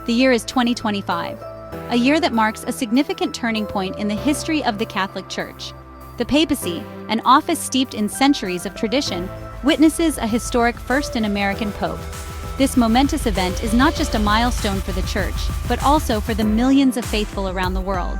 The year is 2025, a year that marks a significant turning point in the history of the Catholic Church. The papacy, an office steeped in centuries of tradition, witnesses a historic first in American pope. This momentous event is not just a milestone for the Church, but also for the millions of faithful around the world.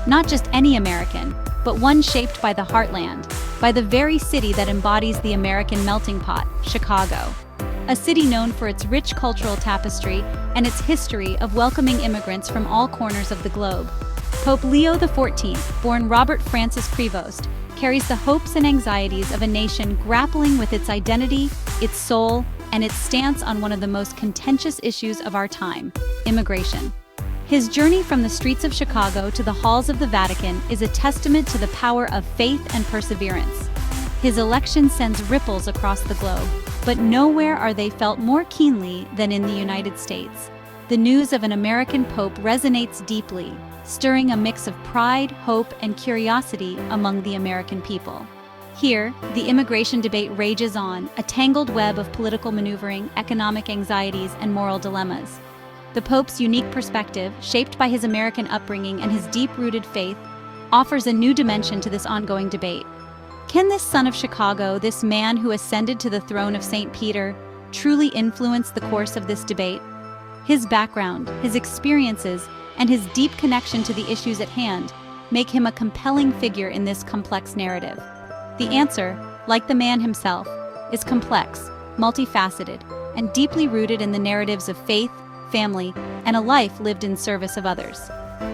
Not just any American, but one shaped by the heartland, by the very city that embodies the American melting pot, Chicago. A city known for its rich cultural tapestry and its history of welcoming immigrants from all corners of the globe. Pope Leo XIV, born Robert Francis Prevost, carries the hopes and anxieties of a nation grappling with its identity, its soul, and its stance on one of the most contentious issues of our time, immigration. His journey from the streets of Chicago to the halls of the Vatican is a testament to the power of faith and perseverance. His election sends ripples across the globe, but nowhere are they felt more keenly than in the United States. The news of an American pope resonates deeply, stirring a mix of pride, hope, and curiosity among the American people. Here, the immigration debate rages on, a tangled web of political maneuvering, economic anxieties, and moral dilemmas. The Pope's unique perspective, shaped by his American upbringing and his deep-rooted faith, offers a new dimension to this ongoing debate. Can this son of Chicago, this man who ascended to the throne of St. Peter, truly influence the course of this debate? His background, his experiences, and his deep connection to the issues at hand make him a compelling figure in this complex narrative. The answer, like the man himself, is complex, multifaceted, and deeply rooted in the narratives of faith, family, and a life lived in service of others.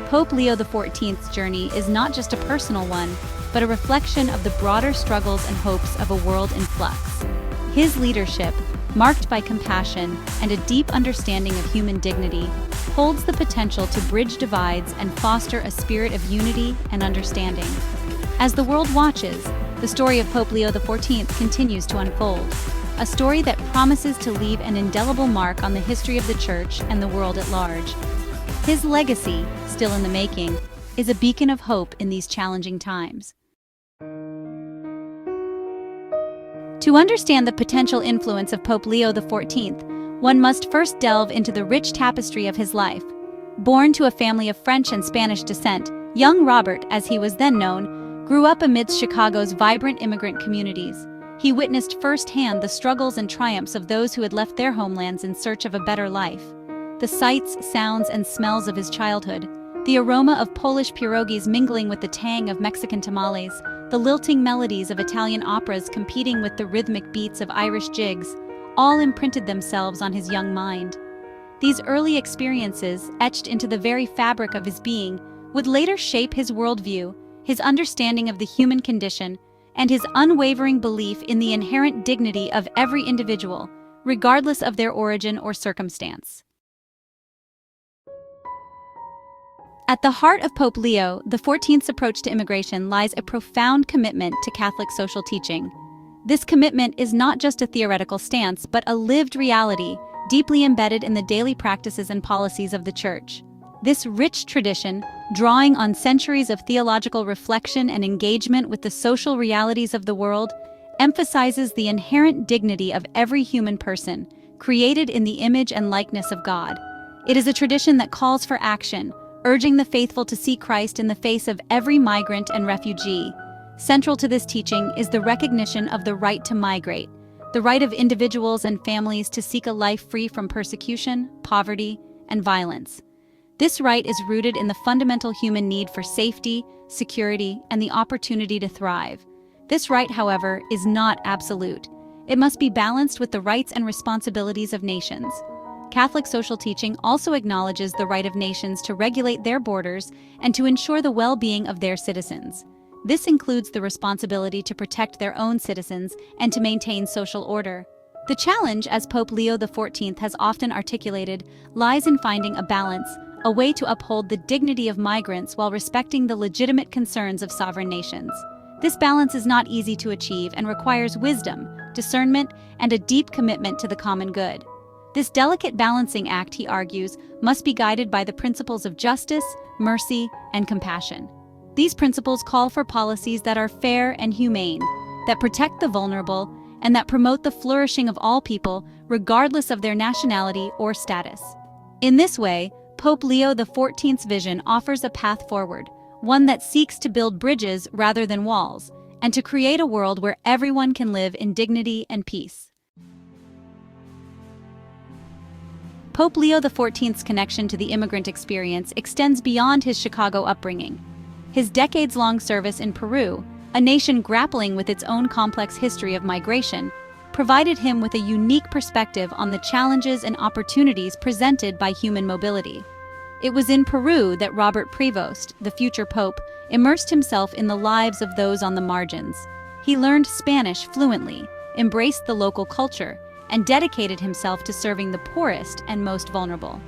Pope Leo XIV's journey is not just a personal one, but a reflection of the broader struggles and hopes of a world in flux. His leadership, marked by compassion and a deep understanding of human dignity, holds the potential to bridge divides and foster a spirit of unity and understanding. As the world watches, the story of Pope Leo XIV continues to unfold, a story that promises to leave an indelible mark on the history of the Church and the world at large. His legacy, still in the making, is a beacon of hope in these challenging times. To understand the potential influence of Pope Leo XIV, one must first delve into the rich tapestry of his life. Born to a family of French and Spanish descent, young Robert, as he was then known, grew up amidst Chicago's vibrant immigrant communities. He witnessed firsthand the struggles and triumphs of those who had left their homelands in search of a better life. The sights, sounds, and smells of his childhood, the aroma of Polish pierogies mingling with the tang of Mexican tamales, the lilting melodies of Italian operas competing with the rhythmic beats of Irish jigs, all imprinted themselves on his young mind. These early experiences, etched into the very fabric of his being, would later shape his worldview, his understanding of the human condition, and his unwavering belief in the inherent dignity of every individual, regardless of their origin or circumstance. At the heart of Pope Leo XIV's approach to immigration lies a profound commitment to Catholic social teaching. This commitment is not just a theoretical stance, but a lived reality, deeply embedded in the daily practices and policies of the Church. This rich tradition, drawing on centuries of theological reflection and engagement with the social realities of the world, emphasizes the inherent dignity of every human person, created in the image and likeness of God. It is a tradition that calls for action, urging the faithful to see Christ in the face of every migrant and refugee. Central to this teaching is the recognition of the right to migrate, the right of individuals and families to seek a life free from persecution, poverty, and violence. This right is rooted in the fundamental human need for safety, security, and the opportunity to thrive. This right, however, is not absolute. It must be balanced with the rights and responsibilities of nations. Catholic social teaching also acknowledges the right of nations to regulate their borders and to ensure the well-being of their citizens. This includes the responsibility to protect their own citizens and to maintain social order. The challenge, as Pope Leo XIV has often articulated, lies in finding a balance, a way to uphold the dignity of migrants while respecting the legitimate concerns of sovereign nations. This balance is not easy to achieve and requires wisdom, discernment, and a deep commitment to the common good. This delicate balancing act, he argues, must be guided by the principles of justice, mercy, and compassion. These principles call for policies that are fair and humane, that protect the vulnerable, and that promote the flourishing of all people, regardless of their nationality or status. In this way, Pope Leo XIV's vision offers a path forward, one that seeks to build bridges rather than walls, and to create a world where everyone can live in dignity and peace. Pope Leo XIV's connection to the immigrant experience extends beyond his Chicago upbringing. His decades-long service in Peru, a nation grappling with its own complex history of migration, provided him with a unique perspective on the challenges and opportunities presented by human mobility. It was in Peru that Robert Prevost, the future pope, immersed himself in the lives of those on the margins. He learned Spanish fluently, embraced the local culture, and dedicated himself to serving the poorest and most vulnerable.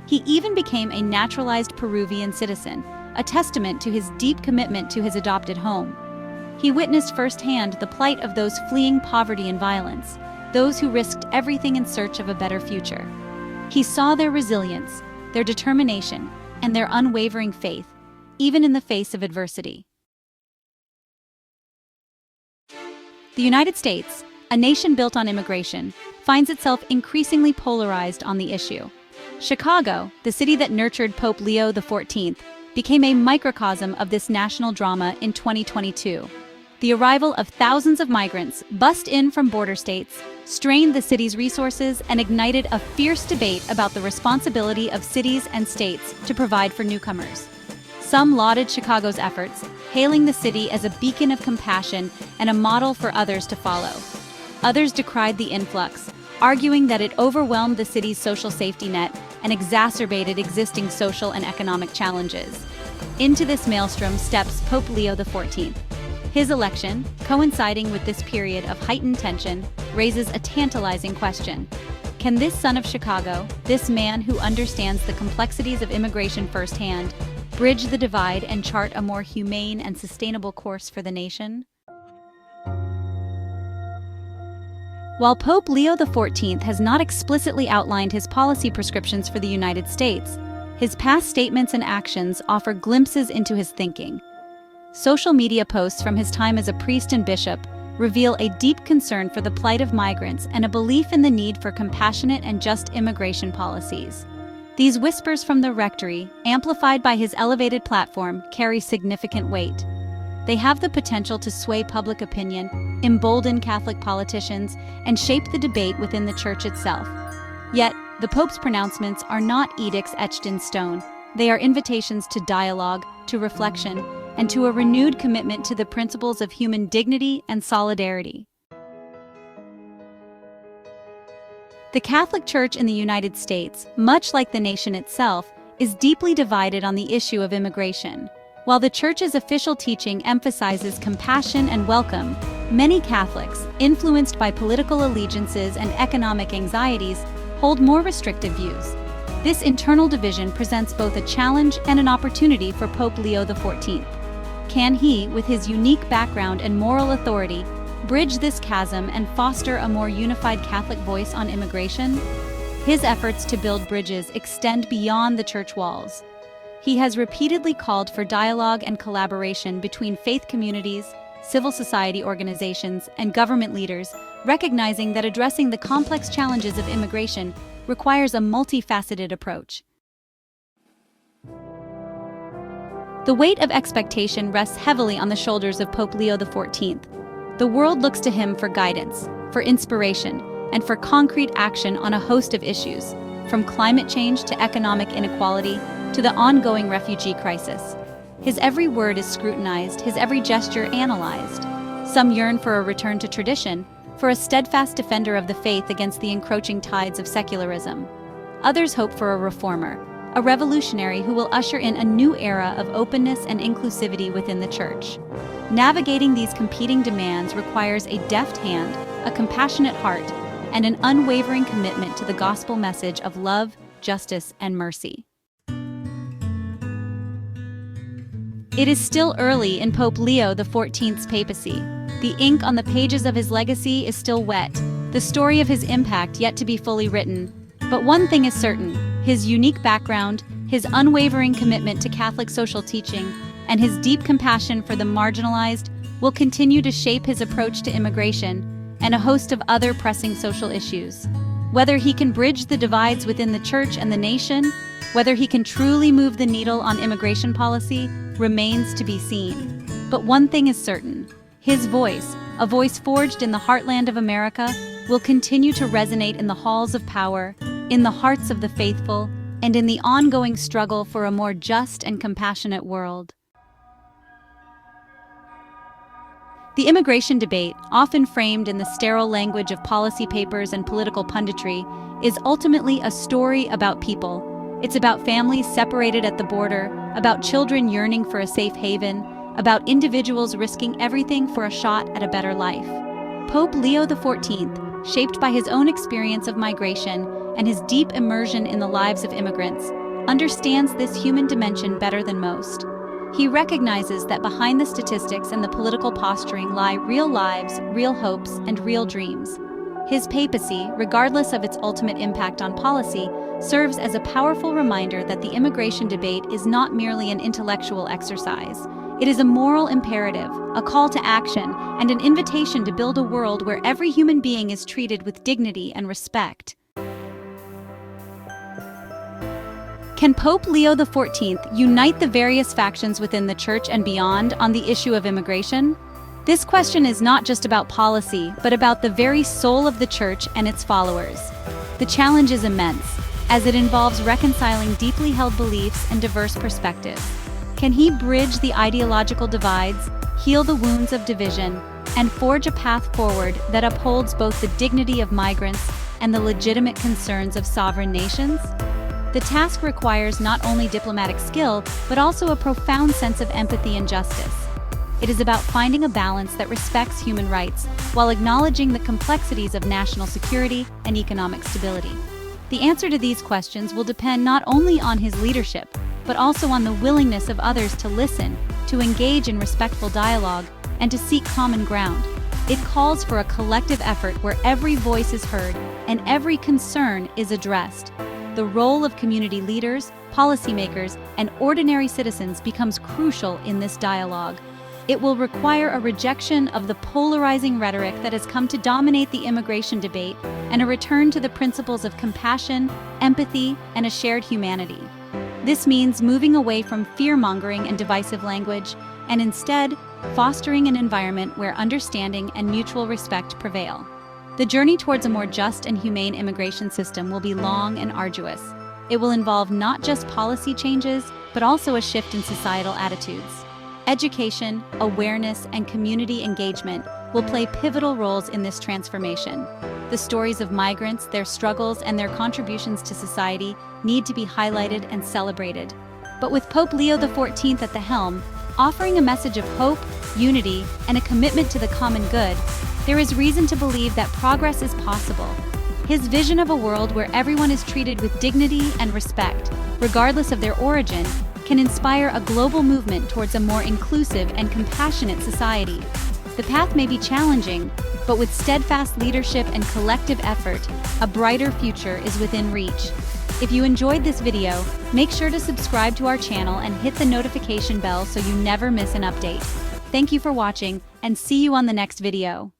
He even became a naturalized Peruvian citizen, a testament to his deep commitment to his adopted home. He witnessed firsthand the plight of those fleeing poverty and violence, those who risked everything in search of a better future. He saw their resilience, their determination, and their unwavering faith, even in the face of adversity. The United States, a nation built on immigration, finds itself increasingly polarized on the issue. Chicago, the city that nurtured Pope Leo XIV, became a microcosm of this national drama in 2022. The arrival of thousands of migrants bussed in from border states strained the city's resources and ignited a fierce debate about the responsibility of cities and states to provide for newcomers. Some lauded Chicago's efforts, hailing the city as a beacon of compassion and a model for others to follow. Others decried the influx, arguing that it overwhelmed the city's social safety net and exacerbated existing social and economic challenges. Into this maelstrom steps Pope Leo XIV. His election, coinciding with this period of heightened tension, raises a tantalizing question. Can this son of Chicago, this man who understands the complexities of immigration firsthand, bridge the divide and chart a more humane and sustainable course for the nation? While Pope Leo XIV has not explicitly outlined his policy prescriptions for the United States, his past statements and actions offer glimpses into his thinking. Social media posts from his time as a priest and bishop reveal a deep concern for the plight of migrants and a belief in the need for compassionate and just immigration policies. These whispers from the rectory, amplified by his elevated platform, carry significant weight. They have the potential to sway public opinion, embolden Catholic politicians, and shape the debate within the Church itself. Yet, the Pope's pronouncements are not edicts etched in stone. They are invitations to dialogue, to reflection, and to a renewed commitment to the principles of human dignity and solidarity. The Catholic Church in the United States, much like the nation itself, is deeply divided on the issue of immigration. While the Church's official teaching emphasizes compassion and welcome, many Catholics, influenced by political allegiances and economic anxieties, hold more restrictive views. This internal division presents both a challenge and an opportunity for Pope Leo XIV. Can he, with his unique background and moral authority, bridge this chasm and foster a more unified Catholic voice on immigration? His efforts to build bridges extend beyond the church walls. He has repeatedly called for dialogue and collaboration between faith communities, civil society organizations, and government leaders, recognizing that addressing the complex challenges of immigration requires a multifaceted approach. The weight of expectation rests heavily on the shoulders of Pope Leo XIV. The world looks to him for guidance, for inspiration, and for concrete action on a host of issues, from climate change to economic inequality to the ongoing refugee crisis. His every word is scrutinized, his every gesture analyzed. Some yearn for a return to tradition, for a steadfast defender of the faith against the encroaching tides of secularism. Others hope for a reformer, a revolutionary who will usher in a new era of openness and inclusivity within the Church. Navigating these competing demands requires a deft hand, a compassionate heart, and an unwavering commitment to the gospel message of love, justice, and mercy. It is still early in Pope Leo XIV's papacy. The ink on the pages of his legacy is still wet, the story of his impact yet to be fully written. But one thing is certain: his unique background, his unwavering commitment to Catholic social teaching, and his deep compassion for the marginalized will continue to shape his approach to immigration and a host of other pressing social issues. Whether he can bridge the divides within the church and the nation, whether he can truly move the needle on immigration policy, remains to be seen. But one thing is certain: his voice, a voice forged in the heartland of America, will continue to resonate in the halls of power, in the hearts of the faithful, and in the ongoing struggle for a more just and compassionate world. The immigration debate, often framed in the sterile language of policy papers and political punditry, is ultimately a story about people. It's about families separated at the border, about children yearning for a safe haven, about individuals risking everything for a shot at a better life. Pope Leo XIV, shaped by his own experience of migration and his deep immersion in the lives of immigrants, understands this human dimension better than most. He recognizes that behind the statistics and the political posturing lie real lives, real hopes, and real dreams. His papacy, regardless of its ultimate impact on policy, serves as a powerful reminder that the immigration debate is not merely an intellectual exercise. It is a moral imperative, a call to action, and an invitation to build a world where every human being is treated with dignity and respect. Can Pope Leo XIV unite the various factions within the Church and beyond on the issue of immigration? This question is not just about policy, but about the very soul of the Church and its followers. The challenge is immense, as it involves reconciling deeply held beliefs and diverse perspectives. Can he bridge the ideological divides, heal the wounds of division, and forge a path forward that upholds both the dignity of migrants and the legitimate concerns of sovereign nations? The task requires not only diplomatic skill, but also a profound sense of empathy and justice. It is about finding a balance that respects human rights while acknowledging the complexities of national security and economic stability. The answer to these questions will depend not only on his leadership, but also on the willingness of others to listen, to engage in respectful dialogue, and to seek common ground. It calls for a collective effort where every voice is heard and every concern is addressed. The role of community leaders, policymakers, and ordinary citizens becomes crucial in this dialogue. It will require a rejection of the polarizing rhetoric that has come to dominate the immigration debate and a return to the principles of compassion, empathy, and a shared humanity. This means moving away from fear-mongering and divisive language, and instead fostering an environment where understanding and mutual respect prevail. The journey towards a more just and humane immigration system will be long and arduous. It will involve not just policy changes, but also a shift in societal attitudes. Education, awareness, and community engagement will play pivotal roles in this transformation. The stories of migrants, their struggles, and their contributions to society need to be highlighted and celebrated. But with Pope Leo XIV at the helm, offering a message of hope, unity, and a commitment to the common good, there is reason to believe that progress is possible. His vision of a world where everyone is treated with dignity and respect, regardless of their origin, can inspire a global movement towards a more inclusive and compassionate society. The path may be challenging, but with steadfast leadership and collective effort, a brighter future is within reach. If you enjoyed this video, make sure to subscribe to our channel and hit the notification bell so you never miss an update. Thank you for watching, and see you on the next video.